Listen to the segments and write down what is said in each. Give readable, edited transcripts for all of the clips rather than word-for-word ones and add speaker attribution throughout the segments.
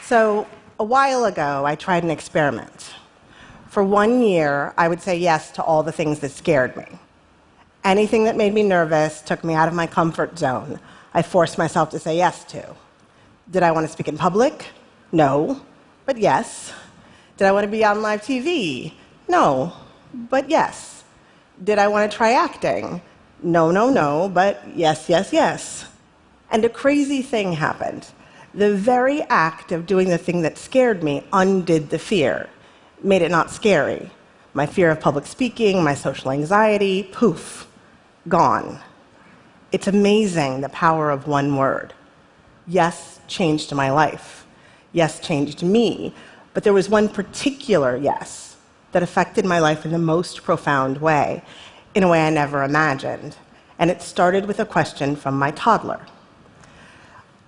Speaker 1: So a while ago, I tried an experiment. For 1 year, I would say yes to all the things that scared me. Anything that made me nervous, took me out of my comfort zone, I forced myself to say yes to. Did I want to speak in public? No, but yes. Did I want to be on live TV? No, but yes. Did I want to try acting? No, but yes, yes, yes. And a crazy thing happened. The very act of doing the thing that scared me undid the fear, made it not scary. My fear of public speaking, my social anxiety, poof, gone. It's amazing the power of one word. Yes changed my life. Yes changed me. But there was one particular yes that affected my life in the most profound way, in a way I never imagined. And it started with a question from my toddler.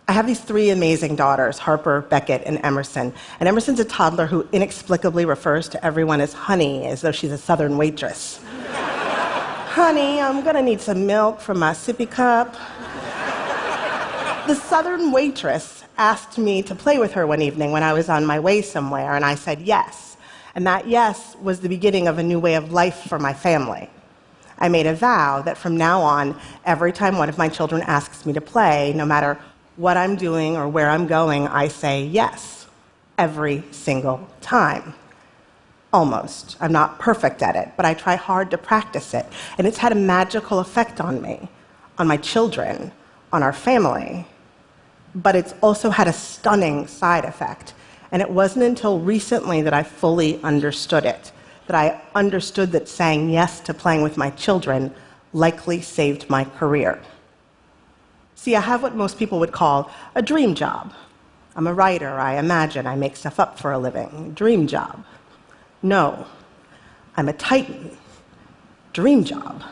Speaker 1: I have these 3 amazing daughters, Harper, Beckett, and Emerson. And Emerson's a toddler who inexplicably refers to everyone as honey, as though she's a Southern waitress. Honey, I'm gonna need some milk from my sippy cup. The Southern waitress asked me to play with her one evening when I was on my way somewhere, and I said yes. And that yes was the beginning of a new way of life for my family. I made a vow that from now on, every time one of my children asks me to play, no matter what I'm doing or where I'm going, I say yes, every single time. Almost. I'm not perfect at it, but I try hard to practice it. And it's had a magical effect on me, on my children, on our family. But it's also had a stunning side effect. And it wasn't until recently that I fully understood it, that I understood that saying yes to playing with my children likely saved my career. See, I have what most people would call a dream job. I'm a writer, I imagine, I make stuff up for a living. Dream job. No, I'm a titan. Dream job.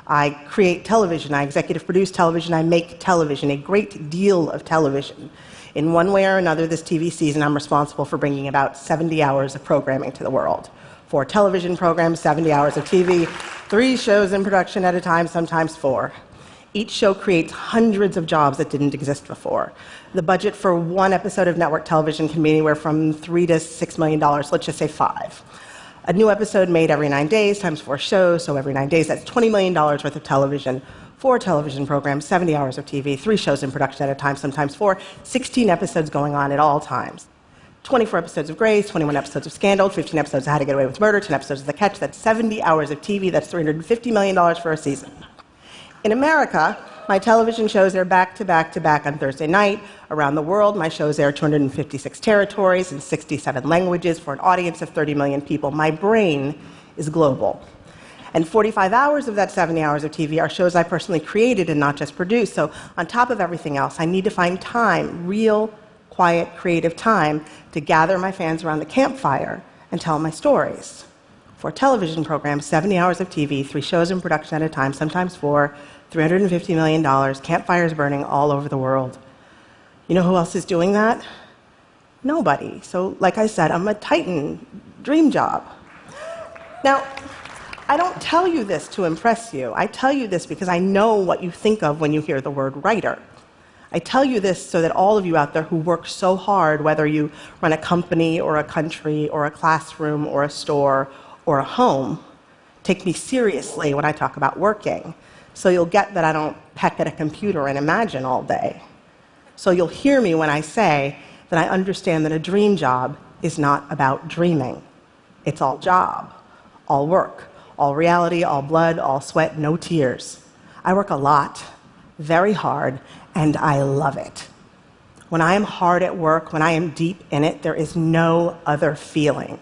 Speaker 1: I create television, I executive produce television, I make television, a great deal of television. In one way or another, this TV season, I'm responsible for bringing about 70 hours of programming to the world. 4 television programs, 70 hours of TV, 3 shows in production at a time, sometimes 4. Each show creates hundreds of jobs that didn't exist before. The budget for one episode of network television can be anywhere from $3 to $6 million, let's just say 5. A new episode made every 9 days times 4 shows, so every 9 days, that's $20 million worth of television. 4 television programs, 70 hours of TV, 3 shows in production at a time, sometimes 4, 16 episodes going on at all times. 24 episodes of Grey, 21 episodes of Scandal, 15 episodes of How to Get Away with Murder, 10 episodes of The Catch. That's 70 hours of TV, that's $350 million for a season. In America, my television shows air back to back to back on Thursday night. Around the world, my shows air 256 territories in 67 languages for an audience of 30 million people. My brain is global. And 45 hours of that 70 hours of TV are shows I personally created and not just produced. So on top of everything else, I need to find time, real, quiet, creative time, to gather my fans around the campfire and tell my stories. 4 television programs, 70 hours of TV, 3 shows in production at a time, sometimes 4, $350 million, campfires burning all over the world. You know who else is doing that? Nobody. So, like I said, I'm a titan. Dream job. Now, I don't tell you this to impress you. I tell you this because I know what you think of when you hear the word writer. I tell you this so that all of you out there who work so hard, whether you run a company or a country or a classroom or a store or a home, take me seriously when I talk about working. So you'll get that I don't peck at a computer and imagine all day. So you'll hear me when I say that I understand that a dream job is not about dreaming. It's all job, all work, all reality, all blood, all sweat, no tears. I work a lot, very hard, and I love it. When I am hard at work, when I am deep in it, there is no other feeling.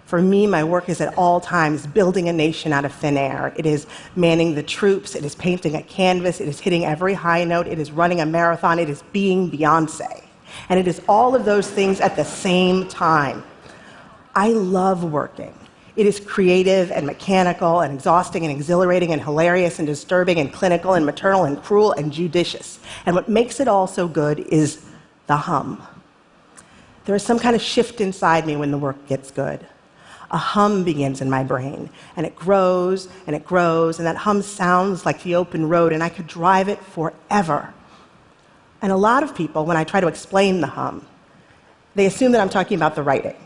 Speaker 1: For me, my work is at all times building a nation out of thin air. It is manning the troops, it is painting a canvas, it is hitting every high note, it is running a marathon, it is being Beyoncé. And it is all of those things at the same time. I love working. It is creative and mechanical and exhausting and exhilarating and hilarious and disturbing and clinical and maternal and cruel and judicious. And what makes it all so good is the hum. There is some kind of shift inside me when the work gets good. A hum begins in my brain, and it grows, and it grows, and that hum sounds like the open road, and I could drive it forever. And a lot of people, when I try to explain the hum, They assume that I'm talking about the writing,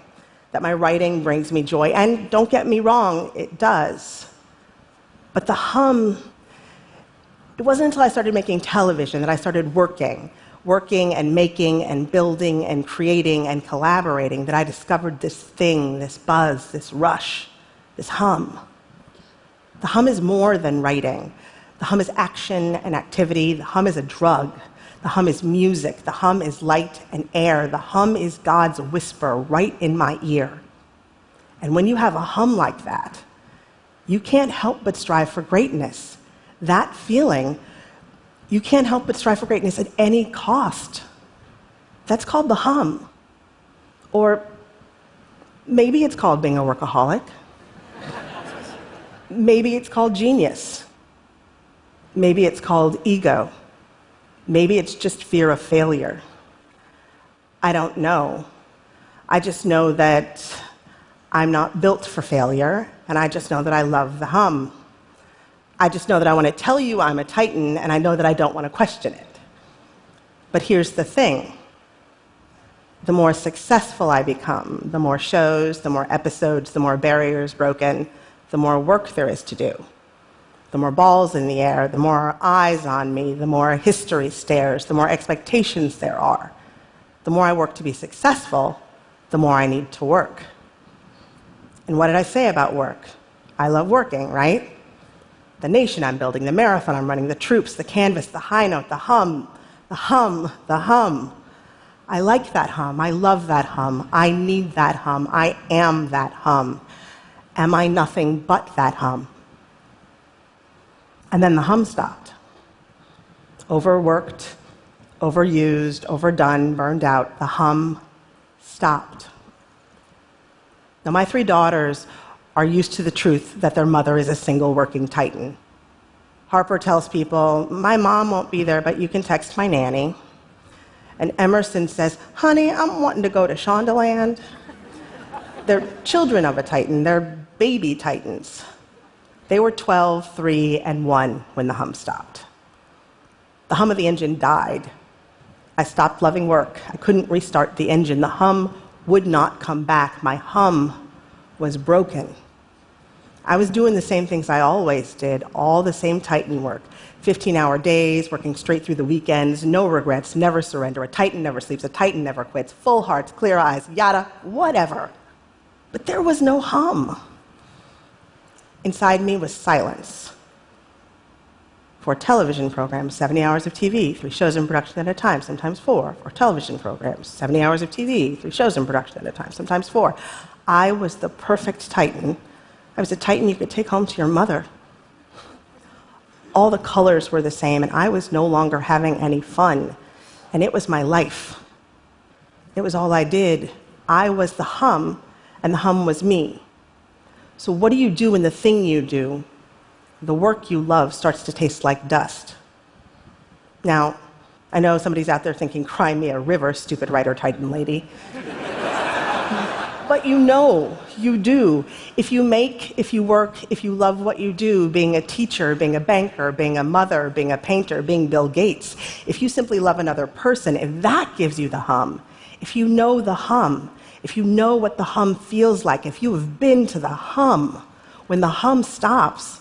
Speaker 1: that my writing brings me joy. And don't get me wrong, it does. But the hum, it wasn't until I started making television that I started working and making and building and creating and collaborating, that I discovered this thing, this buzz, this rush, this hum. The hum is more than writing. The hum is action and activity. The hum is a drug. The hum is music. The hum is light and air. The hum is God's whisper right in my ear. And when you have a hum like that, you can't help but strive for greatness. That feeling, you can't help but strive for greatness at any cost. That's called the hum. Or maybe it's called being a workaholic. Maybe it's called genius. Maybe it's called ego. Maybe it's just fear of failure. I don't know. I just know that I'm not built for failure, and I just know that I love the hum. I just know that I want to tell you I'm a titan, and I know that I don't want to question it. But here's the thing. The more successful I become, the more shows, the more episodes, the more barriers broken, the more work there is to do. The more balls in the air, the more eyes on me, the more history stares, the more expectations there are. The more I work to be successful, the more I need to work. And what did I say about work? I love working, right? The nation I'm building, the marathon I'm running, the troops, the canvas, the high note, the hum, the hum, the hum. I like that hum. I love that hum. I need that hum. I am that hum. Am I nothing but that hum? And then the hum stopped. Overworked, overused, overdone, burned out. The hum stopped. Now, my 3 daughters are used to the truth that their mother is a single working titan. Harper tells people, my mom won't be there, but you can text my nanny. And Emerson says, honey, I'm wanting to go to Shondaland. They're children of a titan. They're baby titans. They were 12, 3, and 1 when the hum stopped. The hum of the engine died. I stopped loving work. I couldn't restart the engine. The hum would not come back. My hum was broken. I was doing the same things I always did, all the same titan work. 15-hour days, working straight through the weekends, no regrets, never surrender. A titan never sleeps, a titan never quits, full hearts, clear eyes, yada, whatever. But there was no hum. Inside me was silence. 4 television programs, 70 hours of TV, 3 shows in production at a time, sometimes 4. 4 television programs, 70 hours of TV, 3 shows in production at a time, sometimes 4. I was the perfect titan. I was a titan you could take home to your mother. All the colors were the same, and I was no longer having any fun. And it was my life. It was all I did. I was the hum, and the hum was me. So what do you do when the thing you do, the work you love, starts to taste like dust? Now, I know somebody's out there thinking, cry me a river, stupid writer titan lady. But you know, you do. If you make, if you work, if you love what you do, being a teacher, being a banker, being a mother, being a painter, being Bill Gates, if you simply love another person, if that gives you the hum, if you know the hum, if you know what the hum feels like, if you have been to the hum, when the hum stops,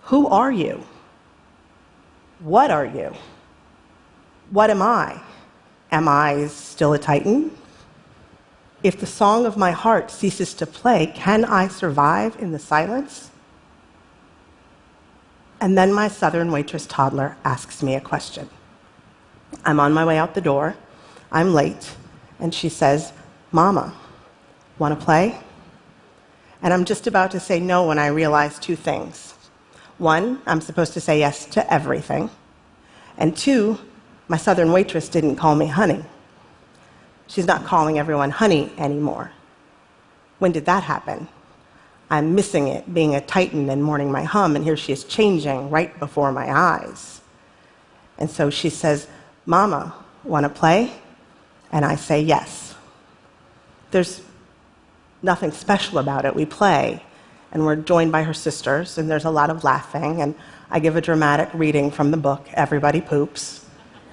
Speaker 1: who are you? What are you? What am I? Am I still a titan? If the song of my heart ceases to play, can I survive in the silence? And then my Southern waitress toddler asks me a question. I'm on my way out the door. I'm late. And she says, Mama, want to play? And I'm just about to say no when I realize 2 things. 1, I'm supposed to say yes to everything. And 2, my Southern waitress didn't call me honey. She's not calling everyone honey anymore. When did that happen? I'm missing it, being a titan and mourning my hum, and here she is changing right before my eyes. And so she says, Mama, want to play? And I say yes. There's nothing special about it. We play, and we're joined by her sisters, and there's a lot of laughing, and I give a dramatic reading from the book, Everybody Poops.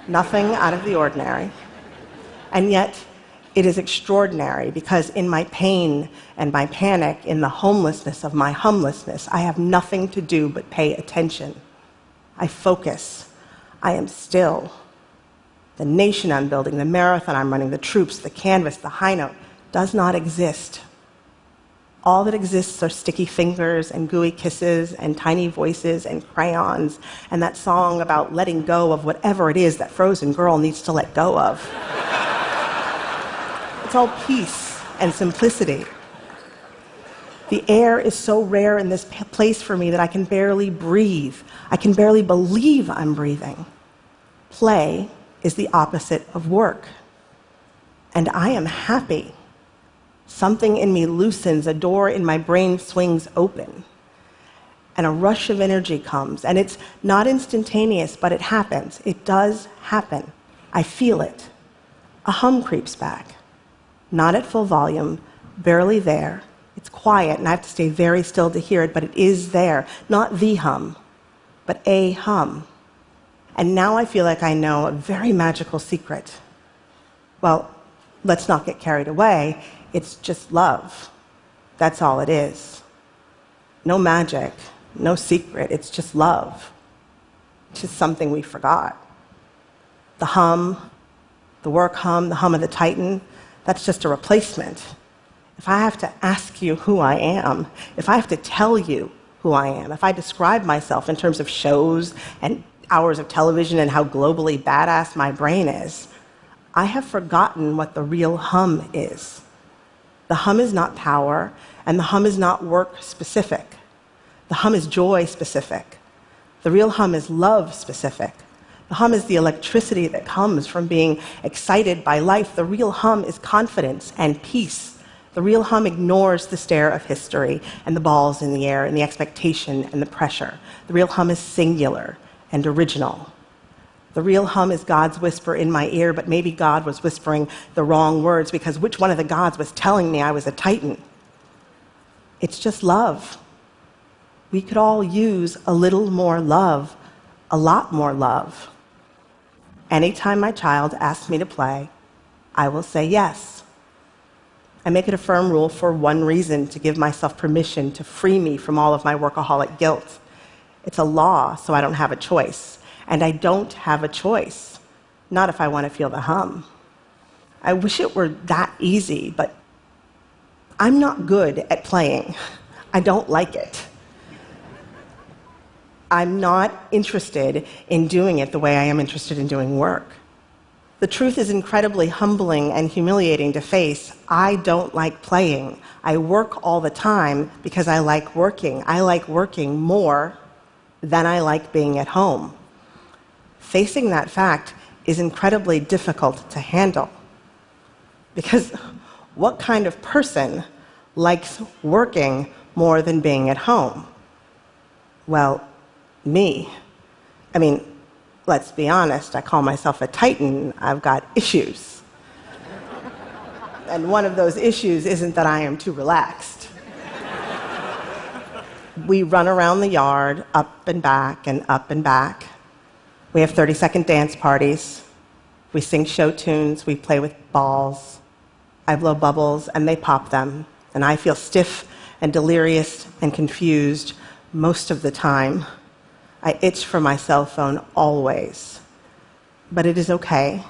Speaker 1: Nothing out of the ordinary. And yet, it is extraordinary because in my pain and my panic, in the homelessness of my humlessness, I have nothing to do but pay attention. I focus. I am still. The nation I'm building, the marathon I'm running, the troops, the canvas, the high note, does not exist. All that exists are sticky fingers and gooey kisses and tiny voices and crayons and that song about letting go of whatever it is that frozen girl needs to let go of. It's all peace and simplicity. The air is so rare in this place for me that I can barely breathe. I can barely believe I'm breathing. Play is the opposite of work. And I am happy. Something in me loosens, a door in my brain swings open, and a rush of energy comes. And it's not instantaneous, but it happens. It does happen. I feel it. A hum creeps back. Not at full volume, barely there. It's quiet, and I have to stay very still to hear it, but it is there. Not the hum, but a hum. And now I feel like I know a very magical secret. Well, let's not get carried away. It's just love. That's all it is. No magic, no secret. It's just love. It's just something we forgot. The hum, the work hum, the hum of the Titan, that's just a replacement. If I have to ask you who I am, if I have to tell you who I am, if I describe myself in terms of shows and hours of television and how globally badass my brain is, I have forgotten what the real hum is. The hum is not power, and the hum is not work-specific. The hum is joy-specific. The real hum is love-specific. The hum is the electricity that comes from being excited by life. The real hum is confidence and peace. The real hum ignores the stare of history and the balls in the air and the expectation and the pressure. The real hum is singular and original. The real hum is God's whisper in my ear, but maybe God was whispering the wrong words because which one of the gods was telling me I was a Titan? It's just love. We could all use a little more love, a lot more love. Anytime my child asks me to play, I will say yes. I make it a firm rule for one reason, to give myself permission to free me from all of my workaholic guilt. It's a law, so I don't have a choice. And I don't have a choice, not if I want to feel the hum. I wish it were that easy, but I'm not good at playing. I don't like it. I'm not interested in doing it the way I am interested in doing work. The truth is incredibly humbling and humiliating to face. I don't like playing. I work all the time because I like working. I like working more than I like being at home. Facing that fact is incredibly difficult to handle. Because what kind of person likes working more than being at home? Well, me. I mean, let's be honest, I call myself a Titan. I've got issues. And one of those issues isn't that I am too relaxed. We run around the yard, up and back and up and back. We have 30-second dance parties. We sing show tunes. We play with balls. I blow bubbles, and they pop them. And I feel stiff and delirious and confused most of the time. I itch for my cell phone always. But it is okay.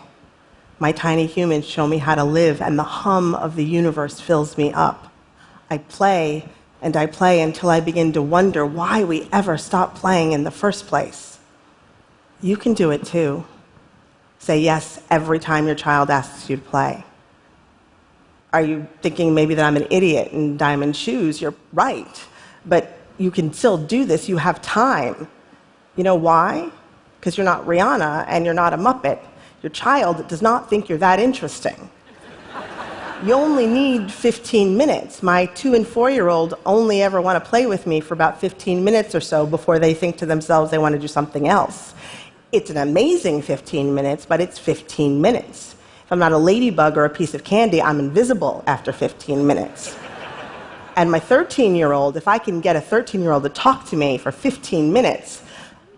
Speaker 1: My tiny humans show me how to live, and the hum of the universe fills me up. I play, and I play until I begin to wonder why we ever stopped playing in the first place. You can do it too. Say yes every time your child asks you to play. Are you thinking maybe that I'm an idiot in diamond shoes? You're right. But you can still do this. You have time. You know why? Because you're not Rihanna and you're not a Muppet. Your child does not think you're that interesting. You only need 15 minutes. My 2- and 4-year-old only ever want to play with me for about 15 minutes or so before they think to themselves they want to do something else. It's an amazing 15 minutes, but it's 15 minutes. If I'm not a ladybug or a piece of candy, I'm invisible after 15 minutes. And my 13-year-old, if I can get a 13-year-old to talk to me for 15 minutes,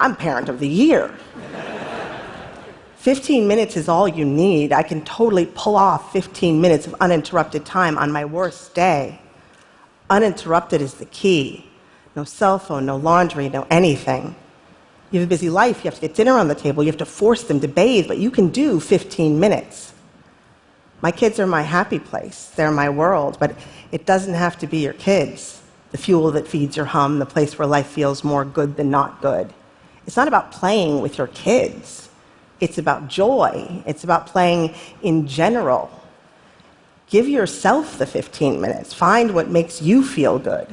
Speaker 1: I'm parent of the year. 15 minutes is all you need. I can totally pull off 15 minutes of uninterrupted time on my worst day. Uninterrupted is the key. No cell phone, no laundry, no anything. You have a busy life, you have to get dinner on the table, you have to force them to bathe, but you can do 15 minutes. My kids are my happy place, they're my world, but it doesn't have to be your kids, the fuel that feeds your hum, the place where life feels more good than not good. It's not about playing with your kids. It's about joy. It's about playing in general. Give yourself the 15 minutes. Find what makes you feel good.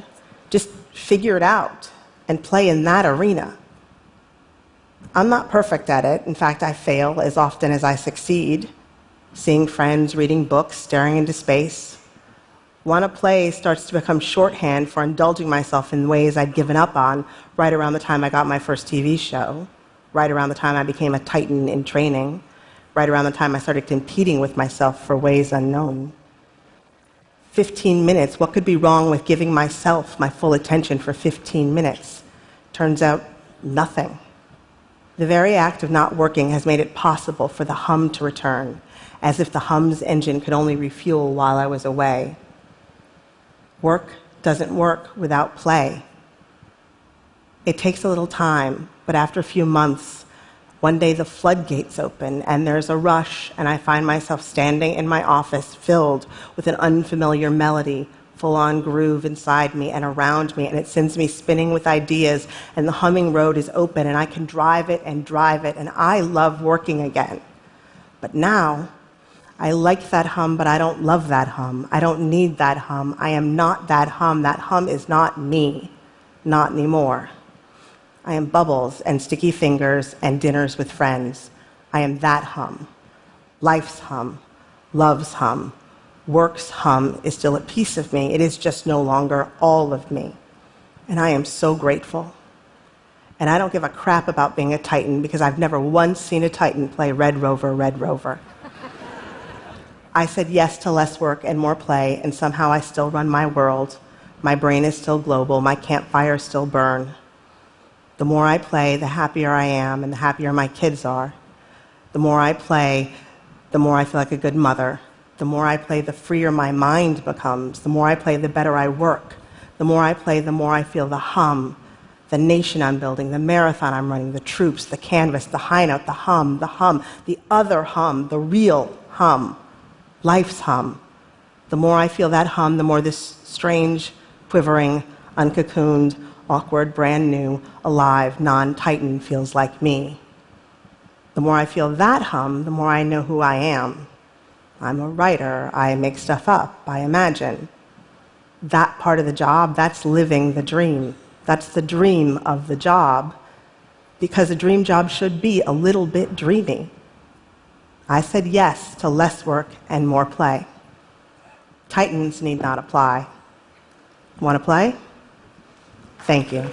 Speaker 1: Just figure it out and play in that arena. I'm not perfect at it. In fact, I fail as often as I succeed. Seeing friends, reading books, staring into space. Wanna play starts to become shorthand for indulging myself in ways I'd given up on right around the time I got my first TV show, right around the time I became a titan in training, right around the time I started competing with myself for ways unknown. 15 minutes, what could be wrong with giving myself my full attention for 15 minutes? Turns out, nothing. The very act of not working has made it possible for the hum to return, as if the hum's engine could only refuel while I was away. Work doesn't work without play. It takes a little time, but after a few months, one day the floodgates open and there's a rush, and I find myself standing in my office filled with an unfamiliar melody, full-on groove inside me and around me, and it sends me spinning with ideas, and the humming road is open, and I can drive it, and I love working again. But now, I like that hum, but I don't love that hum. I don't need that hum. I am not that hum. That hum is not me. Not anymore. I am bubbles and sticky fingers and dinners with friends. I am that hum. Life's hum. Love's hum. Work's hum is still a piece of me. It is just no longer all of me. And I am so grateful. And I don't give a crap about being a titan because I've never once seen a titan play Red Rover, Red Rover. I said yes to less work and more play, and somehow I still run my world. My brain is still global. My campfires still burn. The more I play, the happier I am, and the happier my kids are. The more I play, the more I feel like a good mother. The more I play, the freer my mind becomes. The more I play, the better I work. The more I play, the more I feel the hum, the nation I'm building, the marathon I'm running, the troops, the canvas, the high note, the hum, the other hum, the real hum. Life's hum. The more I feel that hum, the more this strange, quivering, uncocooned, awkward, brand new, alive, non-titan feels like me. The more I feel that hum, the more I know who I am. I'm a writer. I make stuff up. I imagine. That part of the job, that's living the dream. That's the dream of the job, because a dream job should be a little bit dreamy. I said yes to less work and more play. Titans need not apply. Want to play? Thank you.